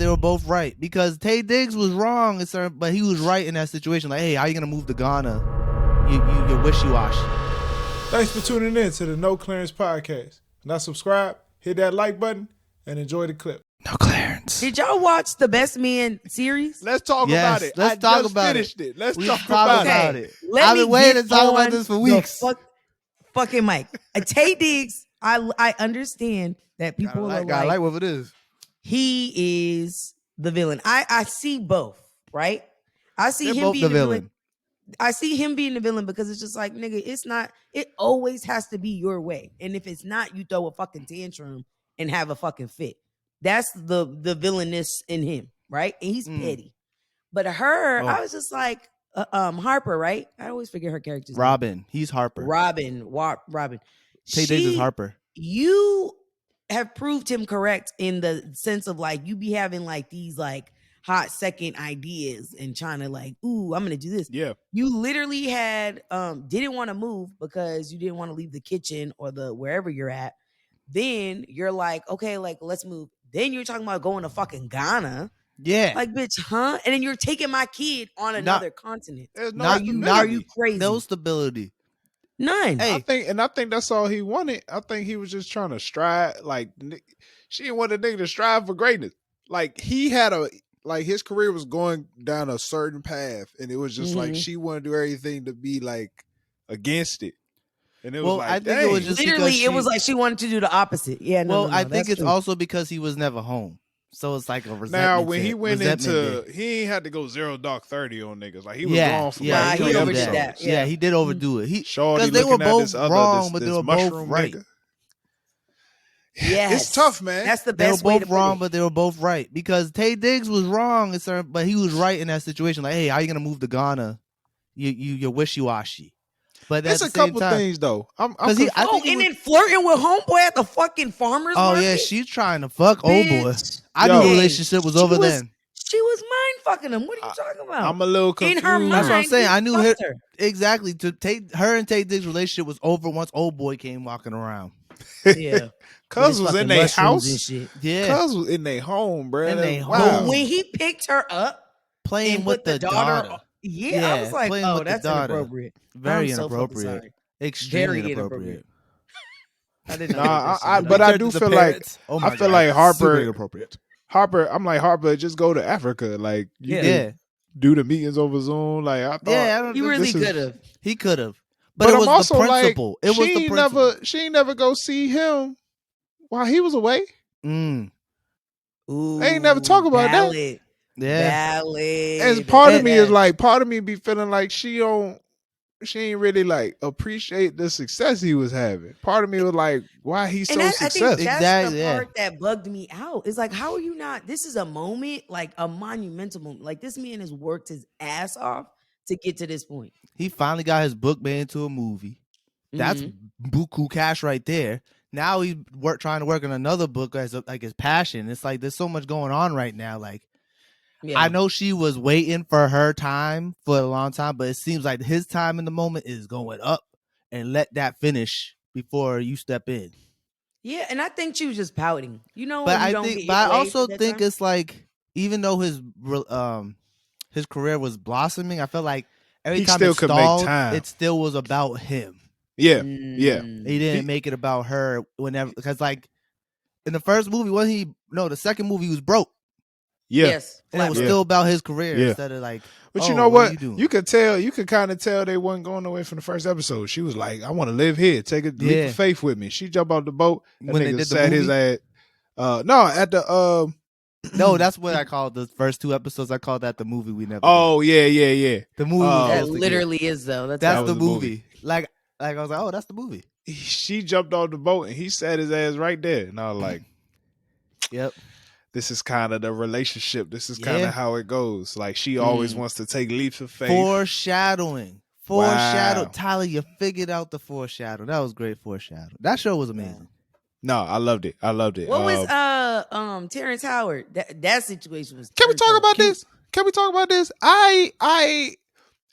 they were both right because Tay Diggs was wrong, but he was right in that situation. Like, hey, how you gonna move to Ghana? You're wishy-washy. Thanks for tuning in to the No Clearance Podcast. Now subscribe, hit that like button, and enjoy the clip. No clearance. Did y'all watch the Best Man series? Let's talk about it. Let's talk about finished it. Let's We talk talk about it. I've been waiting to talk about this for weeks. Fucking Mike. Tay Diggs, I understand that people are like what it is. He is the villain. I see both, right? I see him being the villain. I see him being the villain because it's just like, nigga, it always has to be your way. And if it's not, you throw a fucking tantrum and have a fucking fit. That's the villainous in him, right? And he's petty. But I was just like, Harper, right? I always forget her character's Robyn. name. He's Harper. Robyn. Tay Diggs is Harper. You have proved him correct in the sense of like, you be having like these like hot second ideas and trying to like, ooh, I'm gonna do this. Yeah. You literally had didn't want to move because you didn't want to leave the kitchen or the wherever you're at. Then you're like, okay, like let's move. Then you're talking about going to fucking Ghana. Yeah. Like, bitch, huh? And then you're taking my kid on another continent. Are you crazy? No stability. None. Hey. I think that's all he wanted. I think he was just trying to strive. Like, she didn't want a nigga to strive for greatness. Like, he had his career was going down a certain path, and it was just like she wanted to do everything to be like against it. And it was like, I think it was just literally it was like she wanted to do the opposite. Yeah, no. I think it's also because he was never home. So it's like a resentment. Now, when he went into, he ain't had to go 0 dark 30 on niggas. Like, he was gone for he overdid that. Yeah, he did overdo it. Because they were both wrong, but they were both right. Yeah, it's tough, man. That's the best way to They were both wrong, but they were both right because Tay Diggs was wrong, but he was right in that situation. Like, hey, how you gonna move to Ghana? You're wishy-washy. But that's a couple things though. And then flirting with homeboy at the fucking farmer's market. Oh yeah, she's trying to fuck old boy. I knew the relationship was over then. She was mind fucking him. What are you talking about? I'm a little confused. In her mind, that's what I'm saying. I knew her exactly. Her and Tay Diggs' relationship was over once old boy came walking around. Yeah, Cuz was in their house. Yeah, Cuz was in their home, bro. Wow. When he picked her up, playing with the daughter. Yeah, I was like, oh, that's inappropriate. Very inappropriate. Extremely inappropriate. I didn't know. But I do feel like I feel like Harper inappropriate. Harper, I'm like, Harper, just go to Africa. Like, you could do the meetings over Zoom. Like, I thought he really could have. He could have. But it was also the principle. Like, she ain't never go see him while he was away. Ooh, they ain't never talk about that. Yeah. And part of me be feeling like she ain't really like appreciate the success he was having. Part of me was like, why he's so successful? I think that's the part that bugged me out. It's like, how are you not? This is a moment, like a monumental moment. Like, this man has worked his ass off to get to this point. He finally got his book made into a movie. That's buku cash right there. Now he's trying to work on another book as like his passion. It's like there's so much going on right now. Like, I know she was waiting for her time for a long time, but it seems like his time in the moment is going up, and let that finish before you step in. Yeah, and I think she was just pouting. You know, but I also think it's like, even though his career was blossoming, I felt like every time it stalled, it still was about him. Yeah, yeah. He didn't make it about her whenever, because like in the first movie, the second movie he was broke. Yeah. Yes. And it was still about his career instead of like, but you know what? You could kind of tell they wasn't going away from the first episode. She was like, I want to live here. Take a leap of faith with me. She jumped off the boat. When they did sat his ass. No, that's what I called the first 2 episodes. I called that the movie we never. Oh, yeah. The movie. That literally is though. That's the movie. Like I was like, oh, that's the movie. She jumped off the boat and he sat his ass right there. And I was like, yep. This is kind of the relationship. This is kind of how it goes. Like, she always wants to take leaps of faith. Foreshadowing. Wow. Tyler, you figured out the foreshadow. That was great foreshadow. That show was amazing. No, I loved it. What was Terrence Howard? That situation was. Can we talk about this?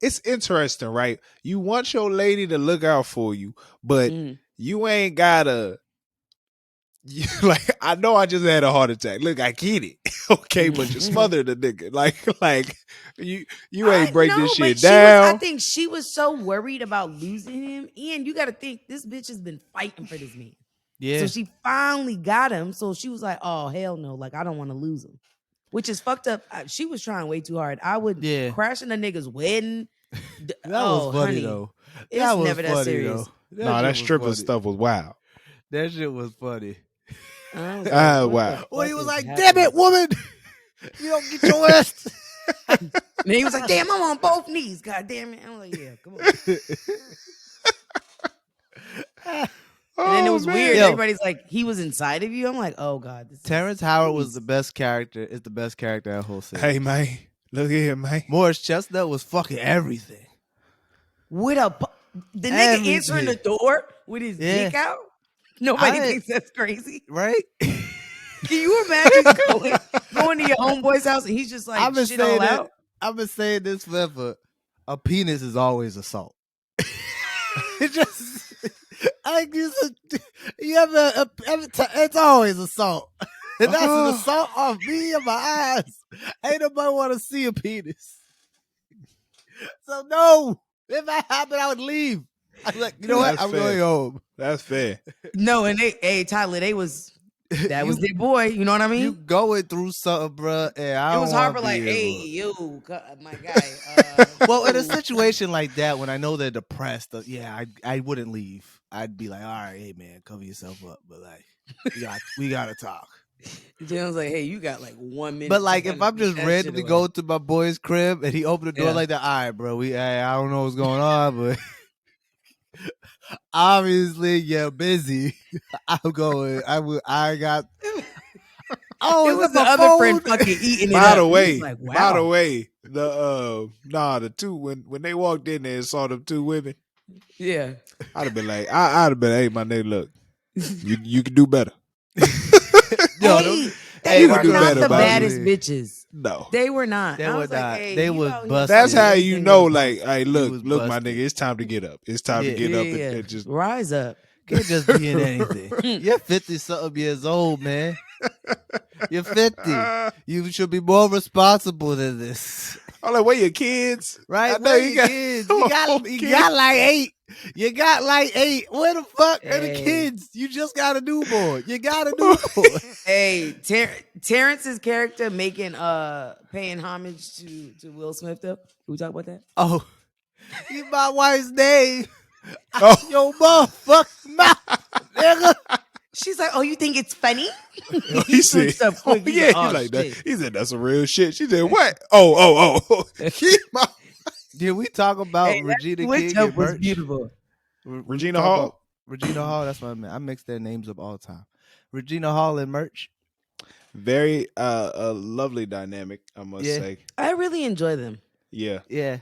It's interesting, right? You want your lady to look out for you, but you ain't gotta Like, I know I just had a heart attack. Look, I get it. Okay, but you smothered the nigga. Like you ain't break this shit down. I think she was so worried about losing him. And you got to think, this bitch has been fighting for this man. Yeah. So she finally got him. So she was like, oh, hell no. Like, I don't want to lose him. Which is fucked up. She was trying way too hard. I would crash in a nigga's wedding. That was funny, though. It's never that serious. That stripper stuff was wild. That shit was funny. Wow. Well, he was like, damn it, woman. You don't get your ass. And he was like, damn, I'm on both knees. God damn it. I'm like, yeah, come on. And then it was weird. Yo. Everybody's like, he was inside of you. I'm like, oh God. Terrence Howard was the best character. Is the best character in the whole series. Hey, man. Look at him, man. Morris Chestnut was fucking everything. The nigga answering the door with his dick out. Nobody thinks that's crazy, right? Can you imagine going to your homeboy's house and he's just like shit all out? I've been saying this forever. A penis is always assault. It just like it's always assault. And that's an assault on me and my eyes. Ain't nobody want to see a penis. So no, if that happened, I would leave. I'm like, you know what? I'm going home. That's fair. No, and Tyler, that was their boy. You know what I mean? You going through something, bro. And it was Harper like, hey, you, my guy. Well, in a situation like that, when I know they're depressed, I wouldn't leave. I'd be like, all right, hey man, cover yourself up, but like, we gotta talk. Jalen's like, hey, you got like 1 minute. But like, if I'm just randomly going to my boy's crib and he opened the door like that, all right, bro, I don't know what's going on, but obviously you're busy. I'm going. I got. Oh, it was the other friend fucking eating it. By the way, the two when they walked in there and saw them two women, yeah, I'd have been like, hey, my nigga, look, you can do better. They were not the baddest bitches. No, they were not. They were not. Like, they was busted. That's how you know. Like, hey, look, my nigga, it's time to get up. It's time to get up and just rise up. Can't just be in anything. You're 50-something years old, man. You're 50. You should be more responsible than this. I'm like, where your kids? Right? I know you got kids. You got like 8. You got like 8. Where the fuck are the kids? You just got a newborn. You got a newborn. Hey, Terrence's character paying homage to Will Smith though. Can we talk about that? Oh, you my wife's name. Yo, motherfucker, nigga. She's like, oh, you think it's funny? He said, he's like that. He said, that's some real shit. She said, what? Oh. Did we talk about Regina King and was merch? Beautiful. Regina Hall? Regina Hall, that's what I meant. I mix their names up all the time. Regina Hall and merch. Very a lovely dynamic, I must say. I really enjoy them. Yeah. Yeah.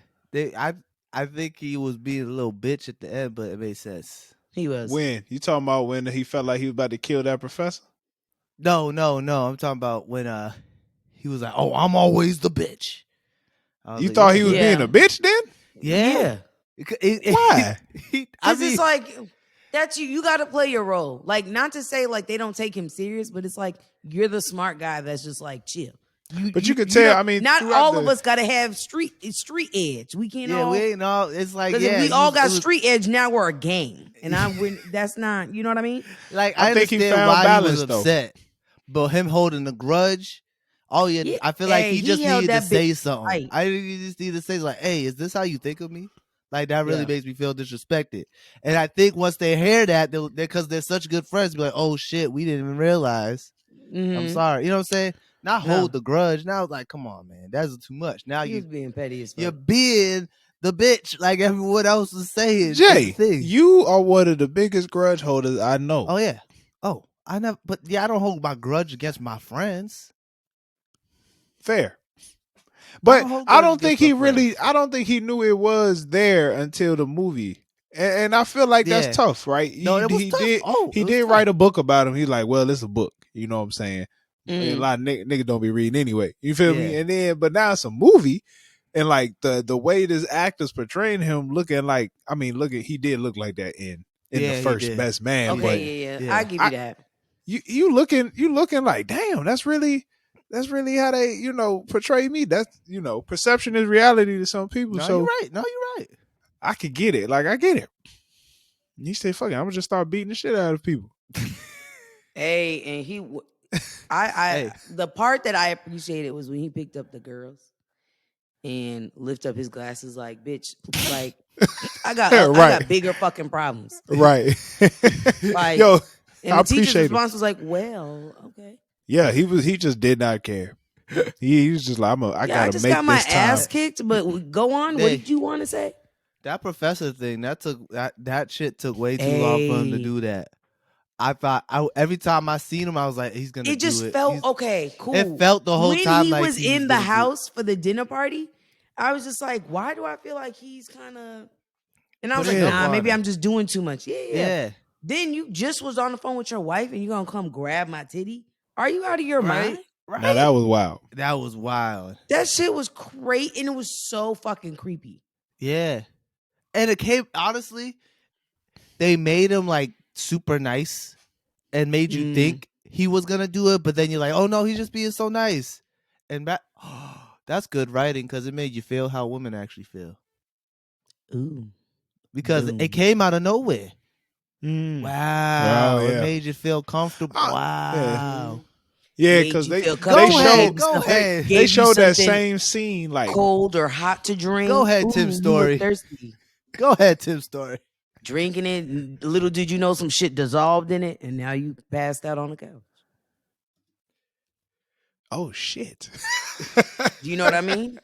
I think he was being a little bitch at the end, but it made sense. He was. When? You talking about when he felt like he was about to kill that professor? No. I'm talking about when he was like, oh, I'm always the bitch. You thought he was being a bitch then? Yeah. Why? Because it's like, that's you got to play your role. Like, not to say like they don't take him serious, but it's like you're the smart guy that's just like chill. You could tell. I mean, not all of us got to have street edge. We can't. Yeah, we ain't all. It's like if we all got street edge. Now we're a gang, and that's not. You know what I mean? Like I think he found why balance, he was upset, but him holding the grudge. Oh yeah, I feel like he just needed to say something. Right. I just need to say like, "Hey, is this how you think of me?" Like that really makes me feel disrespected. And I think once they hear that, because they're such good friends, be like, "Oh shit, we didn't even realize." Mm-hmm. I'm sorry. You know what I'm saying? Not hold the grudge. Now it's like, come on, man, that's too much. Now you're being petty as fuck. You're being the bitch like everyone else is saying. Jay, you are one of the biggest grudge holders I know. Oh yeah. Oh, I never. But yeah, I don't hold my grudge against my friends. Fair. But I don't think he really. I don't think he knew it was there until the movie. And I feel like that's tough, right? No, it was tough. He did write a book about him. He's like, well, it's a book. You know what I'm saying? A lot of niggas don't be reading anyway. You feel me? And then, but now it's a movie, and like the way this actor's portraying him, looking like, I mean, he did look like that in the first Best Man. Okay, yeah. I give you that. you looking like, damn, that's really how they, portray me. That's, perception is reality to some people. No, so you're right. No, you're right. I could get it. Like, I get it. And he said, fuck it, I'm gonna just start beating the shit out of people. Hey, and the part that I appreciated was when he picked up the girls and lift up his glasses like, bitch, like I got bigger fucking problems. Right. Like, yo, and I the teacher's appreciate response was like, well, okay. Yeah, he just did not care. He was just like, I gotta just make got my this time. ass kicked, but go on. What did you want to say? That professor thing, that shit took way too long for him to do that. I thought every time I seen him, I was like, he's gonna do it. It just felt okay, cool. It felt the whole time when he like was in the house for the dinner party. I was just like, why do I feel like he's kind of? And I was like, nah, maybe I'm just doing too much. Yeah. Then you just was on the phone with your wife, and you gonna come grab my titty? Are you out of your mind? Right. Now that was wild. That was wild. That shit was great, and it was so fucking creepy. Yeah. And it came, honestly, they made him like super nice and made you think he was going to do it. But then you're like, oh no, he's just being so nice. And that's good writing because it made you feel how women actually feel. Ooh. Because it came out of nowhere. Wow. It made you feel comfortable. Wow. Yeah, because they showed that same scene, like cold or hot to drink. Go ahead, Tim Story. Thirsty. Go ahead, Tim Story. Drinking it, little did you know some shit dissolved in it, and now you passed out on the couch. Oh shit! Do you know what I mean?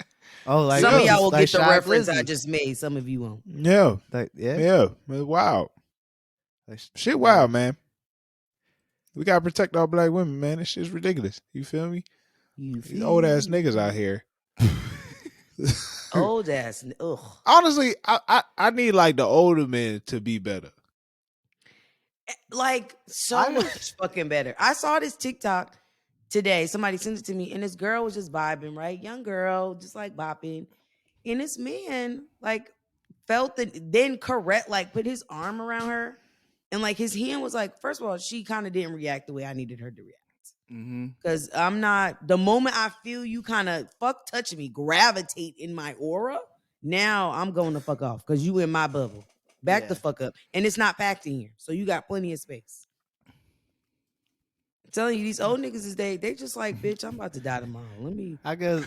Oh, like some of y'all will like get the reference I just made. Some of you won't. Yeah, yeah. Wow, shit, wild, man. We gotta protect our black women, man. This shit's ridiculous. You feel me? These old ass niggas out here. Old ass. Ugh. Honestly, I need like the older men to be better. Like so much fucking better. I saw this TikTok today. Somebody sent it to me, and this girl was just vibing, right? Young girl, just like bopping. And this man like felt then correct, like put his arm around her. And like his hand was like, first of all, she kind of didn't react the way I needed her to react. Because I'm not, the moment I feel you kind of touch me, gravitate in my aura, now I'm going to fuck off because you in my bubble. Back the fuck up. And it's not packed in here. So you got plenty of space. I'm telling you, these old niggas is they just like, bitch, I'm about to die tomorrow. I guess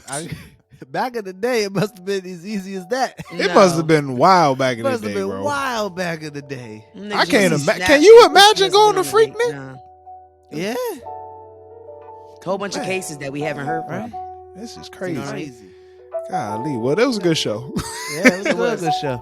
back in the day, it must have been as easy as that. It must have been wild back in the day, bro. It must have been wild back in the day. I can't imagine. Can you imagine going to Freaknik? Nah. Yeah. Whole bunch of cases that we haven't heard from. This is crazy. Golly, well, that was a good show. Yeah, it was a good show.